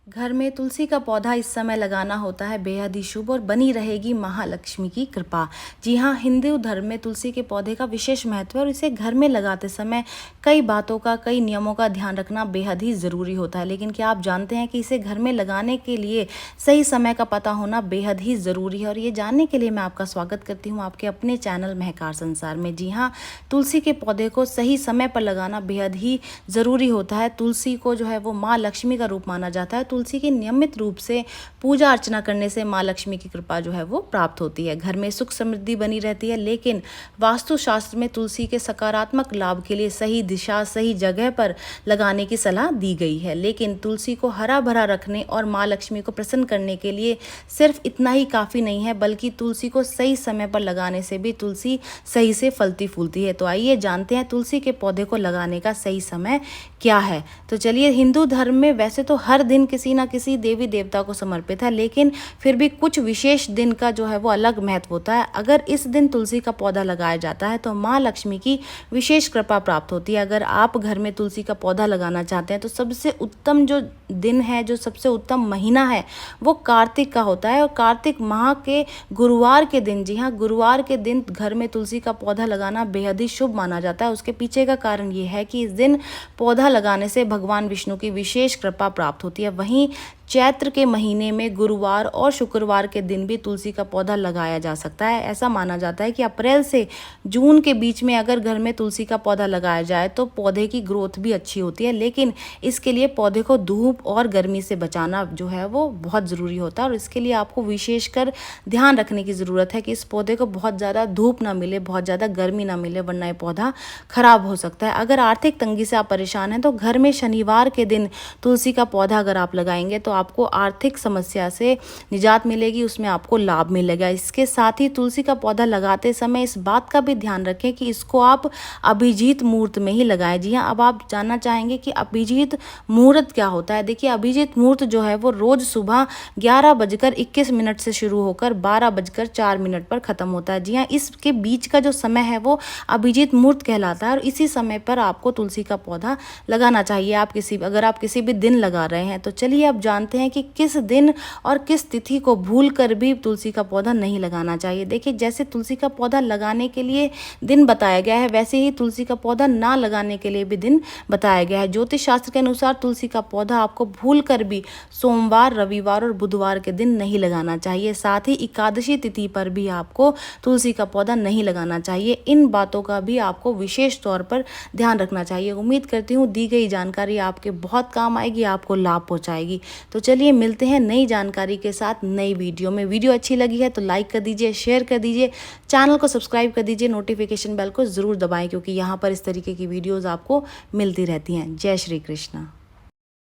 घर में तुलसी का पौधा इस समय लगाना होता है बेहद ही शुभ और बनी रहेगी महालक्ष्मी की कृपा। जी हाँ, हिंदू धर्म में तुलसी के पौधे का विशेष महत्व है और इसे घर में लगाते समय कई बातों का, कई नियमों का ध्यान रखना बेहद ही ज़रूरी होता है। लेकिन क्या आप जानते हैं कि इसे घर में लगाने के लिए सही समय का पता होना बेहद ही ज़रूरी है। और ये जानने के लिए मैं आपका स्वागत करती हूँ आपके अपने चैनल महकार संसार में। जी हाँ, तुलसी के पौधे को सही समय पर लगाना बेहद ही ज़रूरी होता है। तुलसी को जो है वो माँ लक्ष्मी का रूप माना जाता है। तुलसी की नियमित रूप से पूजा अर्चना करने से माँ लक्ष्मी की कृपा जो है वो प्राप्त होती है। घर में सुख समृद्धि बनी रहती है। लेकिन वास्तुशास्त्र में तुलसी के सकारात्मक लाभ के लिए सही दिशा, सही जगह पर लगाने की सलाह दी गई है। लेकिन तुलसी को हरा भरा रखने और माँ लक्ष्मी को प्रसन्न करने के लिए सिर्फ इतना ही काफ़ी नहीं है, बल्कि तुलसी को सही समय पर लगाने से भी तुलसी सही से फलती फूलती है। तो आइए जानते हैं तुलसी के पौधे को लगाने का सही समय क्या है। तो चलिए, हिंदू धर्म में वैसे तो हर दिन किसी ना किसी देवी देवता को समर्पित है, लेकिन फिर भी कुछ विशेष दिन का जो है वो अलग महत्व होता है। अगर इस दिन तुलसी का पौधा लगाया जाता है तो माँ लक्ष्मी की विशेष कृपा प्राप्त होती है। अगर आप घर में तुलसी का पौधा लगाना चाहते हैं तो सबसे उत्तम जो दिन है, जो सबसे उत्तम महीना है, वो कार्तिक का होता है। और कार्तिक माह के गुरुवार के दिन, जी हाँ, गुरुवार के दिन घर में तुलसी का पौधा लगाना बेहद ही शुभ माना जाता है। उसके पीछे का कारण ये है कि इस दिन पौधा लगाने से भगवान विष्णु की विशेष कृपा प्राप्त होती है। वहीं चैत्र के महीने में गुरुवार और शुक्रवार के दिन भी तुलसी का पौधा लगाया जा सकता है। ऐसा माना जाता है कि अप्रैल से जून के बीच में अगर घर में तुलसी का पौधा लगाया जाए तो पौधे की ग्रोथ भी अच्छी होती है। लेकिन इसके लिए पौधे को धूप और गर्मी से बचाना जो है वो बहुत ज़रूरी होता है। और इसके लिए आपको विशेषकर ध्यान रखने की ज़रूरत है कि इस पौधे को बहुत ज़्यादा धूप ना मिले, बहुत ज़्यादा गर्मी ना मिले, वरना ये पौधा खराब हो सकता है। अगर आर्थिक तंगी से आप परेशान हैं तो घर में शनिवार के दिन तुलसी का पौधा अगर आप लगाएंगे तो आपको आर्थिक समस्या से निजात मिलेगी, उसमें आपको लाभ मिलेगा। इसके साथ ही तुलसी का पौधा लगाते समय इस बात का भी ध्यान रखें कि इसको आप अभिजीत मुहूर्त में ही लगाएं। जी हाँ, अब आप जानना चाहेंगे कि अभिजीत मुहूर्त क्या होता है। देखिए, अभिजीत मुहूर्त जो है वो रोज सुबह 11:21 से शुरू होकर 12:04 पर खत्म होता है। जी हाँ, इसके बीच का जो समय है वो अभिजीत मुहूर्त कहलाता है और इसी समय पर आपको तुलसी का पौधा लगाना चाहिए। अगर आप किसी भी दिन लगा रहे हैं तो चलिए अब जानते हैं कि किस दिन और किस तिथि को भूल कर भी तुलसी का पौधा नहीं लगाना चाहिए। देखिए, जैसे तुलसी का पौधा लगाने के लिए दिन बताया गया है, वैसे ही तुलसी का पौधा ना लगाने के लिए भी दिन बताया गया है। ज्योतिष शास्त्र के अनुसार तुलसी का पौधा आपको भूल कर भी सोमवार, रविवार और बुधवार के दिन नहीं लगाना चाहिए। साथ ही एकादशी तिथि पर भी आपको तुलसी का पौधा नहीं लगाना चाहिए। इन बातों का भी आपको विशेष तौर पर ध्यान रखना चाहिए। उम्मीद करती हूँ दी गई जानकारी आपके बहुत काम आएगी, आपको लाभ पहुँचाएगी। तो चलिए मिलते हैं नई जानकारी के साथ नई वीडियो में। वीडियो अच्छी लगी है तो लाइक कर दीजिए, शेयर कर दीजिए, चैनल को सब्सक्राइब कर दीजिए, नोटिफिकेशन बेल को ज़रूर दबाएं, क्योंकि यहाँ पर इस तरीके की वीडियोज़ आपको मिलती रहती हैं। जय श्री कृष्ण।